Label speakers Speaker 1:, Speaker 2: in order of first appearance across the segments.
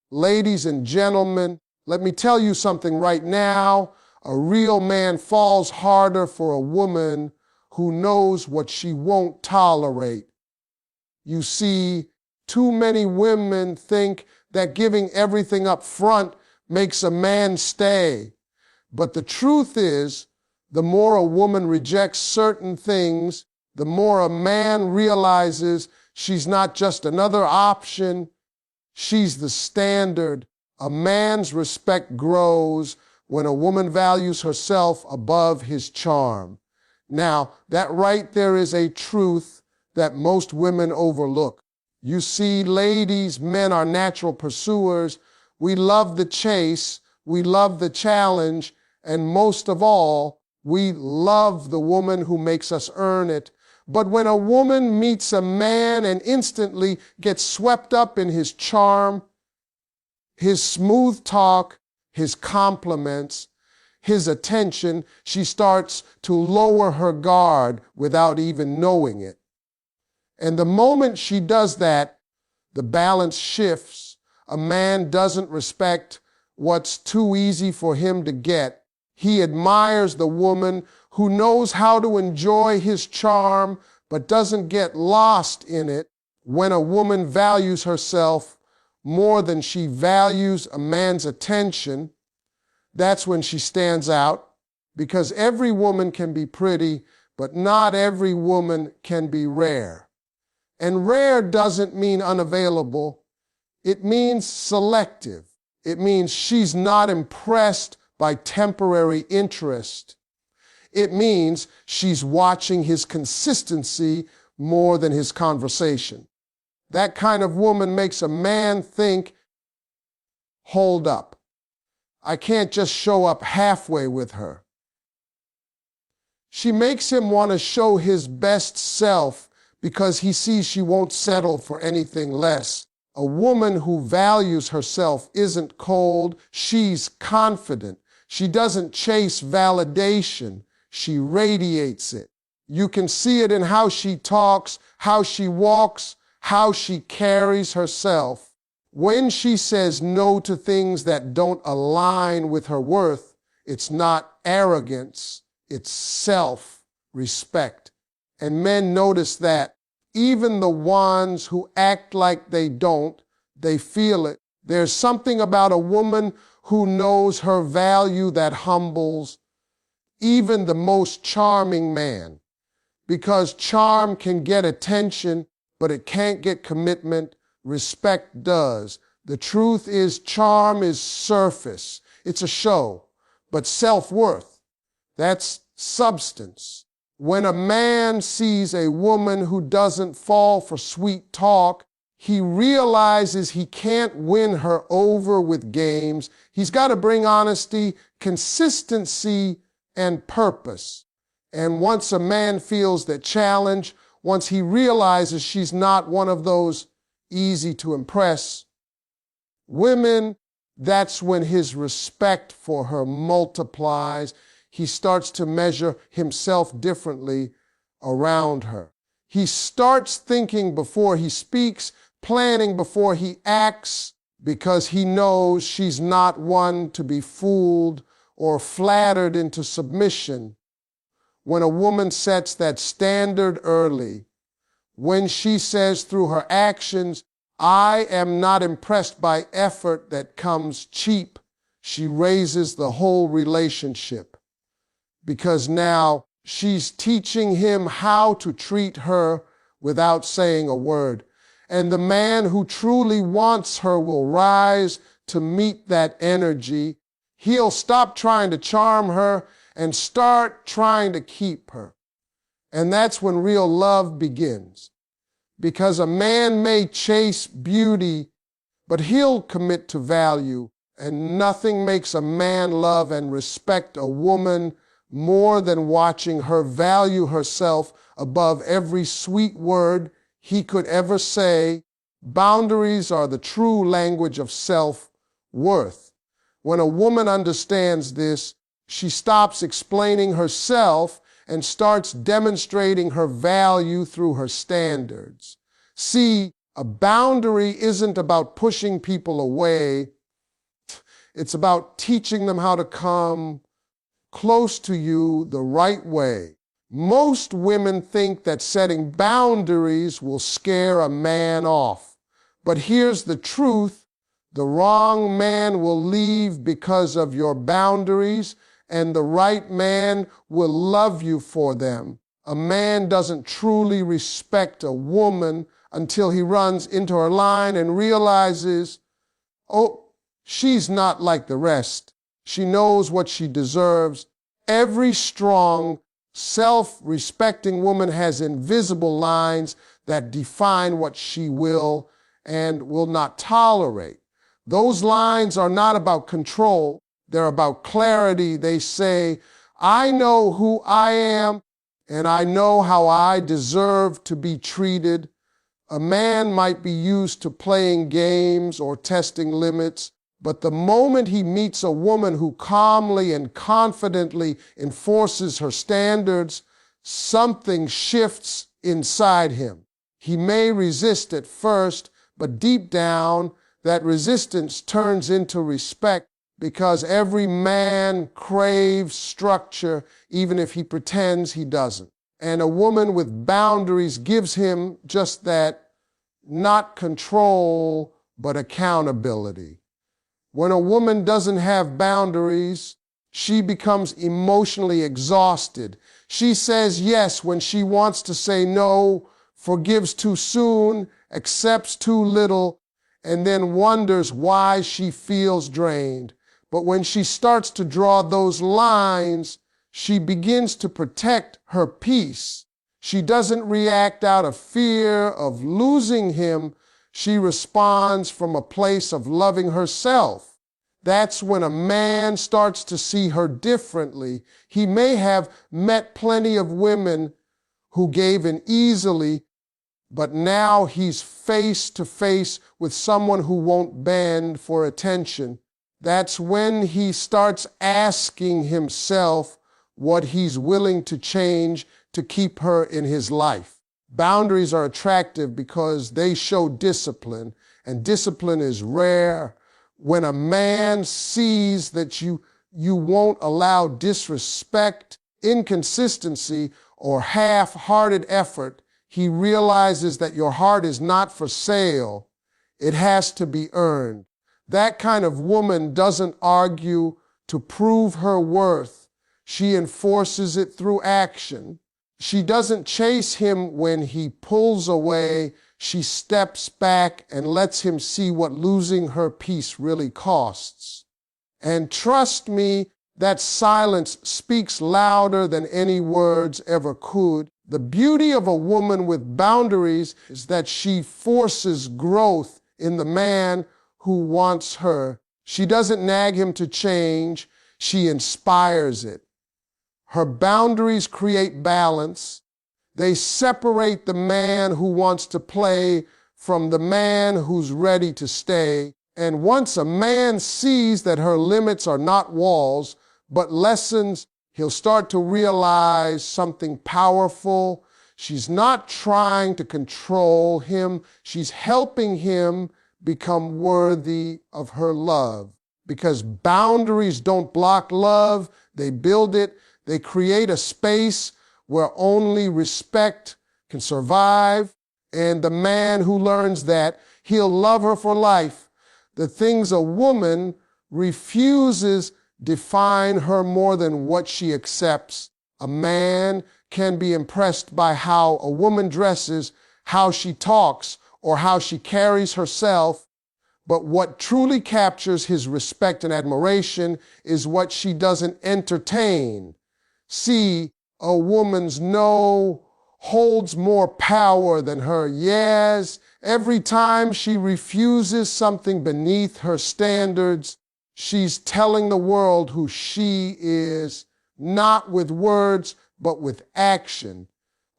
Speaker 1: Ladies and gentlemen, let me tell you something right now. A real man falls harder for a woman who knows what she won't tolerate. You see, too many women think that giving everything up front makes a man stay. But the truth is, the more a woman rejects certain things, the more a man realizes she's not just another option, she's the standard. A man's respect grows when a woman values herself above his charm. Now, that right there is a truth that most women overlook. You see, ladies, men are natural pursuers. We love the chase, we love the challenge, and most of all, we love the woman who makes us earn it. But when a woman meets a man and instantly gets swept up in his charm, his smooth talk, his compliments, his attention, she starts to lower her guard without even knowing it. And the moment she does that, the balance shifts. A man doesn't respect what's too easy for him to get. He admires the woman who knows how to enjoy his charm but doesn't get lost in it. When a woman values herself more than she values a man's attention, that's when she stands out, because every woman can be pretty, but not every woman can be rare. And rare doesn't mean unavailable. It means selective. It means she's not impressed by temporary interest. It means she's watching his consistency more than his conversation. That kind of woman makes a man think, hold up, I can't just show up halfway with her. She makes him want to show his best self because he sees she won't settle for anything less. A woman who values herself isn't cold, she's confident. She doesn't chase validation, she radiates it. You can see it in how she talks, how she walks, how she carries herself. When she says no to things that don't align with her worth, it's not arrogance, it's self-respect. And men notice that. Even the ones who act like they don't, they feel it. There's something about a woman who knows her value that humbles even the most charming man. Because charm can get attention, but it can't get commitment. Respect does. The truth is, charm is surface. It's a show. But self-worth, that's substance. When a man sees a woman who doesn't fall for sweet talk, he realizes he can't win her over with games. He's got to bring honesty, consistency, and purpose. And once a man feels that challenge, once he realizes she's not one of those easy to impress women, that's when his respect for her multiplies. He starts to measure himself differently around her. He starts thinking before he speaks, planning before he acts, because he knows she's not one to be fooled or flattered into submission. When a woman sets that standard early, when she says through her actions, I am not impressed by effort that comes cheap, she raises the whole relationship. Because now she's teaching him how to treat her without saying a word. And the man who truly wants her will rise to meet that energy. He'll stop trying to charm her and start trying to keep her. And that's when real love begins. Because a man may chase beauty, but he'll commit to value. And nothing makes a man love and respect a woman more than watching her value herself above every sweet word he could ever say. Boundaries are the true language of self-worth. When a woman understands this, she stops explaining herself and starts demonstrating her value through her standards. See, A boundary isn't about pushing people away. It's about teaching them how to come close to you the right way. Most women think that setting boundaries will scare a man off. But here's the truth. The wrong man will leave because of your boundaries, and the right man will love you for them. A man doesn't truly respect a woman until he runs into her line and realizes, oh, she's not like the rest. She knows what she deserves. Every strong, self-respecting woman has invisible lines that define what she will and will not tolerate. Those lines are not about control. They're about clarity. They say, I know who I am, and I know how I deserve to be treated. A man might be used to playing games or testing limits, but the moment he meets a woman who calmly and confidently enforces her standards, something shifts inside him. He may resist at first, but deep down, that resistance turns into respect, because every man craves structure, even if he pretends he doesn't. And a woman with boundaries gives him just that, not control, but accountability. When a woman doesn't have boundaries, she becomes emotionally exhausted. She says yes when she wants to say no, forgives too soon, accepts too little, and then wonders why she feels drained. But when she starts to draw those lines, she begins to protect her peace. She doesn't react out of fear of losing him. She responds from a place of loving herself. That's when a man starts to see her differently. He may have met plenty of women who gave in easily, but now he's face to face with someone who won't bend for attention. That's when he starts asking himself what he's willing to change to keep her in his life. Boundaries are attractive because they show discipline, and discipline is rare. When a man sees that you won't allow disrespect, inconsistency, or half-hearted effort, he realizes that your heart is not for sale. It has to be earned. That kind of woman doesn't argue to prove her worth. She enforces it through action. She doesn't chase him when he pulls away. She steps back and lets him see what losing her peace really costs. And trust me, that silence speaks louder than any words ever could. The beauty of a woman with boundaries is that she forces growth in the man who wants her. She doesn't nag him to change. She inspires it. Her boundaries create balance. They separate the man who wants to play from the man who's ready to stay. And once a man sees that her limits are not walls, but lessons, he'll start to realize something powerful. She's not trying to control him. She's helping him become worthy of her love. Because boundaries don't block love, they build it. They create a space where only respect can survive. And the man who learns that, he'll love her for life. The things a woman refuses define her more than what she accepts. A man can be impressed by how a woman dresses, how she talks, or how she carries herself. But what truly captures his respect and admiration is what she doesn't entertain. See, a woman's no holds more power than her yes. Every time she refuses something beneath her standards, she's telling the world who she is, not with words, but with action.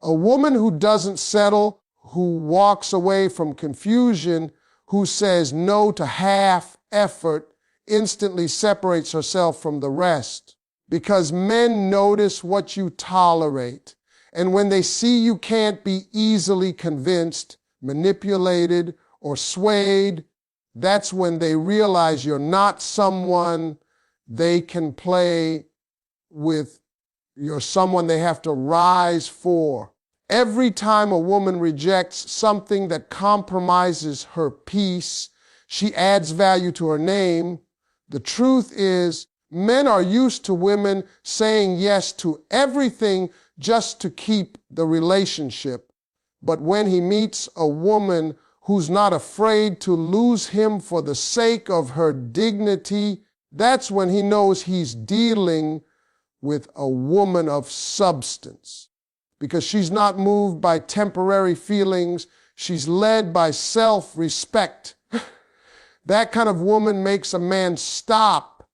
Speaker 1: A woman who doesn't settle, who walks away from confusion, who says no to half effort, instantly separates herself from the rest. Because men notice what you tolerate. And when they see you can't be easily convinced, manipulated, or swayed, that's when they realize you're not someone they can play with. You're someone they have to rise for. Every time a woman rejects something that compromises her peace, she adds value to her name. The truth is, men are used to women saying yes to everything just to keep the relationship. But when he meets a woman who's not afraid to lose him for the sake of her dignity, that's when he knows he's dealing with a woman of substance. Because she's not moved by temporary feelings, she's led by self-respect. That kind of woman makes a man stop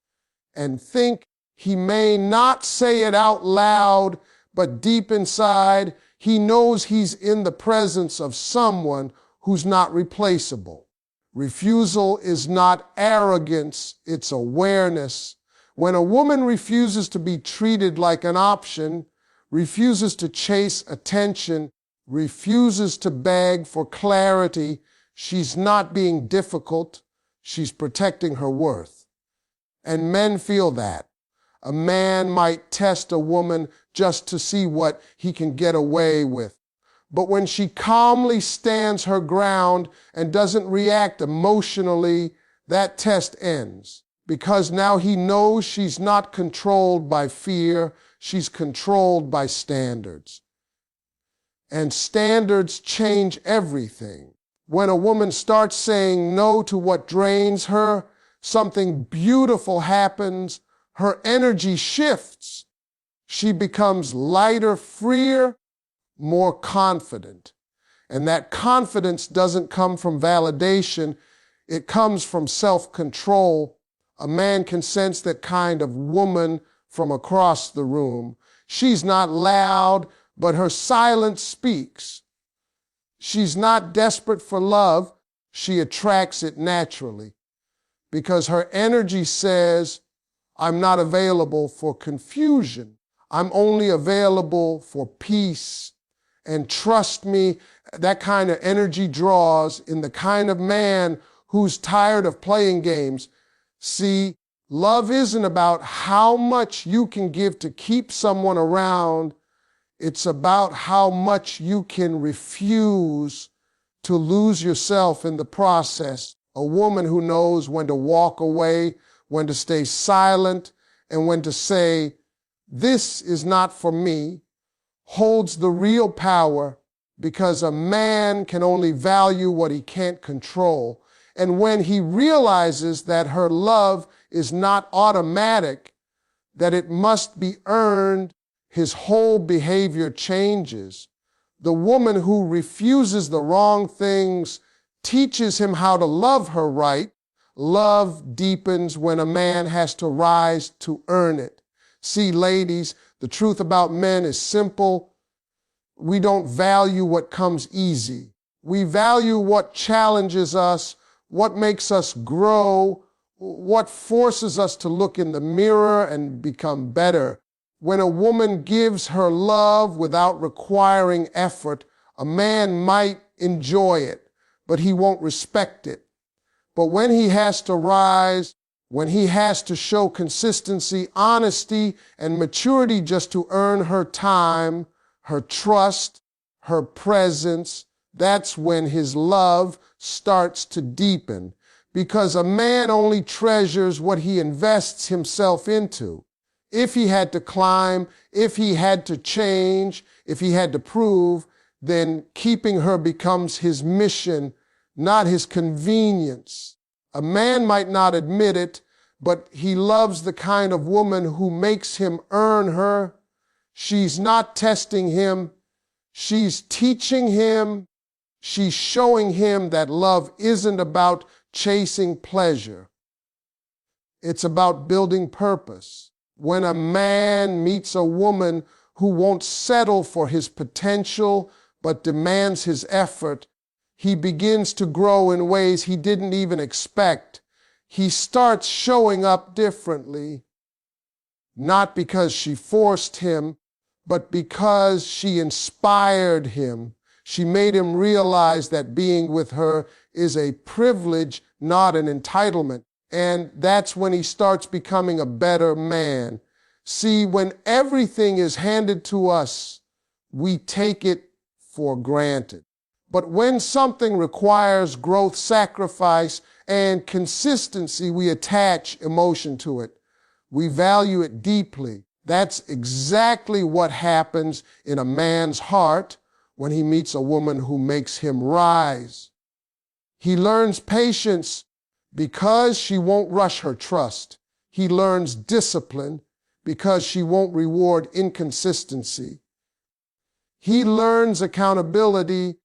Speaker 1: and think. He may not say it out loud, but deep inside, he knows he's in the presence of someone who's not replaceable. Refusal is not arrogance, it's awareness. When a woman refuses to be treated like an option, refuses to chase attention, refuses to beg for clarity, she's not being difficult, she's protecting her worth. And men feel that. A man might test a woman just to see what he can get away with. But when she calmly stands her ground and doesn't react emotionally, that test ends. Because now he knows she's not controlled by fear, she's controlled by standards. And standards change everything. When a woman starts saying no to what drains her, something beautiful happens. Her energy shifts. She becomes lighter, freer, more confident. And that confidence doesn't come from validation. It comes from self-control. A man can sense that kind of woman from across the room. She's not loud, but her silence speaks. She's not desperate for love. She attracts it naturally because her energy says, I'm not available for confusion. I'm only available for peace. And trust me, that kind of energy draws in the kind of man who's tired of playing games. See, love isn't about how much you can give to keep someone around. It's about how much you can refuse to lose yourself in the process. A woman who knows when to walk away, when to stay silent, and when to say, this is not for me, holds the real power, because a man can only value what he can't control. And when he realizes that her love is not automatic, that it must be earned, his whole behavior changes. The woman who refuses the wrong things teaches him how to love her right. Love deepens when a man has to rise to earn it. See, ladies, the truth about men is simple. We don't value what comes easy. We value what challenges us, what makes us grow, what forces us to look in the mirror and become better. When a woman gives her love without requiring effort, a man might enjoy it, but he won't respect it. But when he has to rise, when he has to show consistency, honesty, and maturity just to earn her time, her trust, her presence, that's when his love starts to deepen. Because a man only treasures what he invests himself into. If he had to climb, if he had to change, if he had to prove, then keeping her becomes his mission, not his convenience. A man might not admit it, but he loves the kind of woman who makes him earn her. She's not testing him. She's teaching him. She's showing him that love isn't about chasing pleasure. It's about building purpose. When a man meets a woman who won't settle for his potential but demands his effort, he begins to grow in ways he didn't even expect. He starts showing up differently, not because she forced him, but because she inspired him. She made him realize that being with her is a privilege, not an entitlement. And that's when he starts becoming a better man. See, when everything is handed to us, we take it for granted. But when something requires growth, sacrifice, and consistency, we attach emotion to it. We value it deeply. That's exactly what happens in a man's heart when he meets a woman who makes him rise. He learns patience because she won't rush her trust. He learns discipline because she won't reward inconsistency. He learns accountability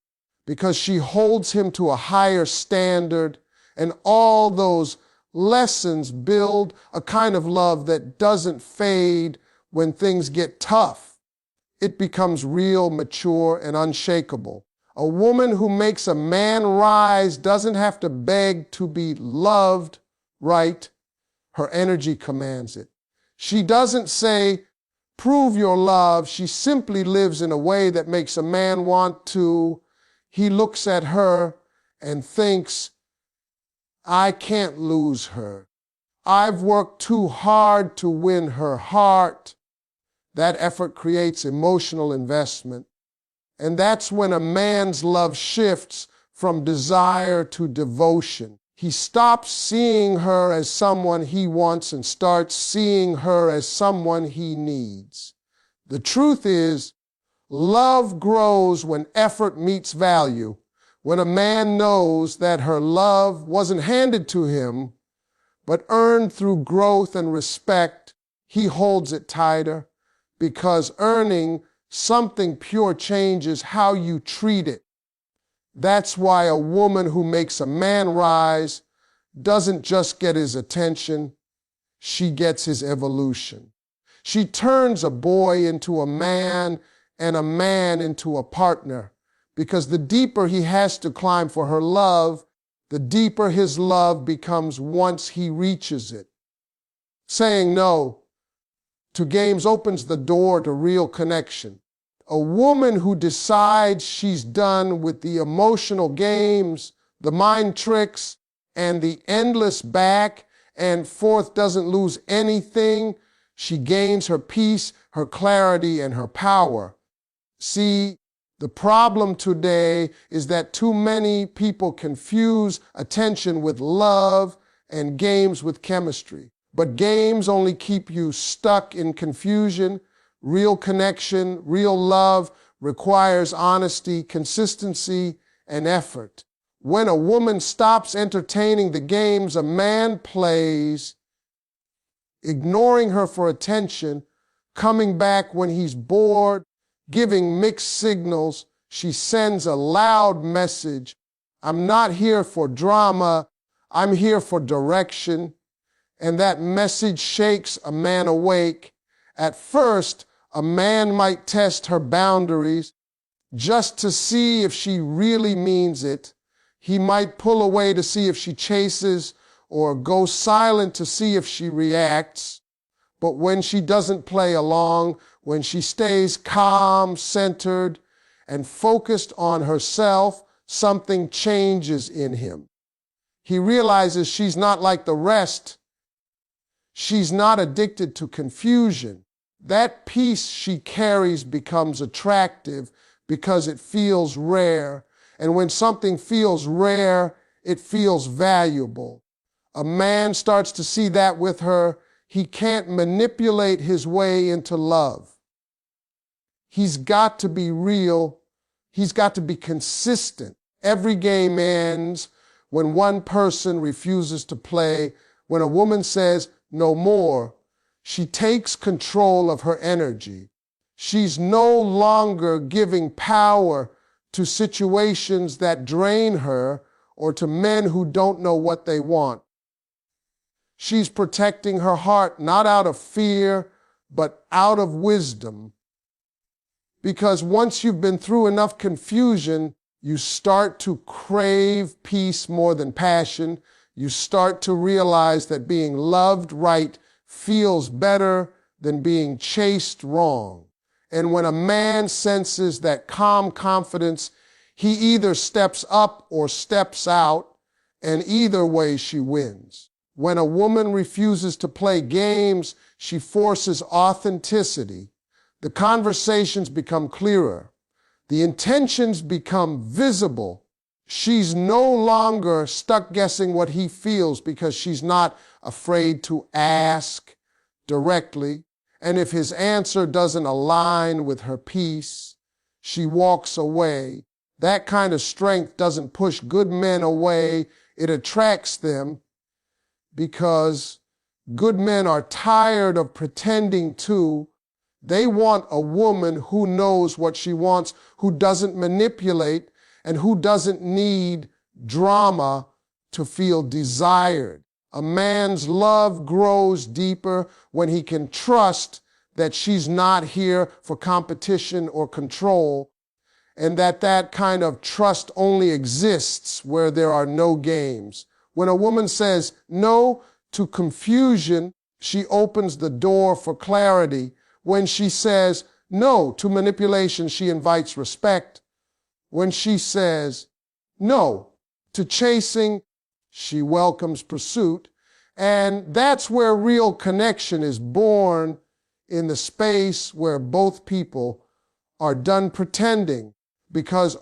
Speaker 1: because she holds him to a higher standard, and all those lessons build a kind of love that doesn't fade when things get tough. It becomes real, mature, and unshakable. A woman who makes a man rise doesn't have to beg to be loved right. Her energy commands it. She doesn't say, prove your love. She simply lives in a way that makes a man want to. He looks at her and thinks, I can't lose her. I've worked too hard to win her heart. That effort creates emotional investment. And that's when a man's love shifts from desire to devotion. He stops seeing her as someone he wants and starts seeing her as someone he needs. The truth is, love grows when effort meets value. When a man knows that her love wasn't handed to him, but earned through growth and respect, he holds it tighter, because earning something pure changes how you treat it. That's why a woman who makes a man rise doesn't just get his attention, she gets his evolution. She turns a boy into a man and a man into a partner, because the deeper he has to climb for her love, the deeper his love becomes once he reaches it. Saying no to games opens the door to real connection. A woman who decides she's done with the emotional games, the mind tricks, and the endless back and forth doesn't lose anything. She gains her peace, her clarity, and her power. See, the problem today is that too many people confuse attention with love and games with chemistry. But games only keep you stuck in confusion. Real connection, real love requires honesty, consistency, and effort. When a woman stops entertaining the games a man plays, ignoring her for attention, coming back when he's bored, giving mixed signals, she sends a loud message. I'm not here for drama, I'm here for direction. And that message shakes a man awake. At first, a man might test her boundaries just to see if she really means it. He might pull away to see if she chases or go silent to see if she reacts. But when she doesn't play along, when she stays calm, centered, and focused on herself, something changes in him. He realizes she's not like the rest. She's not addicted to confusion. That peace she carries becomes attractive because it feels rare. And when something feels rare, it feels valuable. A man starts to see that with her. He can't manipulate his way into love. He's got to be real. He's got to be consistent. Every game ends when one person refuses to play. When a woman says, no more, she takes control of her energy. She's no longer giving power to situations that drain her or to men who don't know what they want. She's protecting her heart not out of fear, but out of wisdom. Because once you've been through enough confusion, you start to crave peace more than passion. You start to realize that being loved right feels better than being chased wrong. And when a man senses that calm confidence, He either steps up or steps out, and either way she wins. When a woman refuses to play games, she forces authenticity. The conversations become clearer. The intentions become visible. She's no longer stuck guessing what he feels because she's not afraid to ask directly. And if his answer doesn't align with her peace, she walks away. That kind of strength doesn't push good men away. It attracts them because good men are tired of pretending to. They want a woman who knows what she wants, who doesn't manipulate, and who doesn't need drama to feel desired. A man's love grows deeper when he can trust that she's not here for competition or control, and that kind of trust only exists where there are no games. When a woman says no to confusion, she opens the door for clarity. When she says no to manipulation, she invites respect. When she says no to chasing, she welcomes pursuit. And that's where real connection is born, in the space where both people are done pretending, because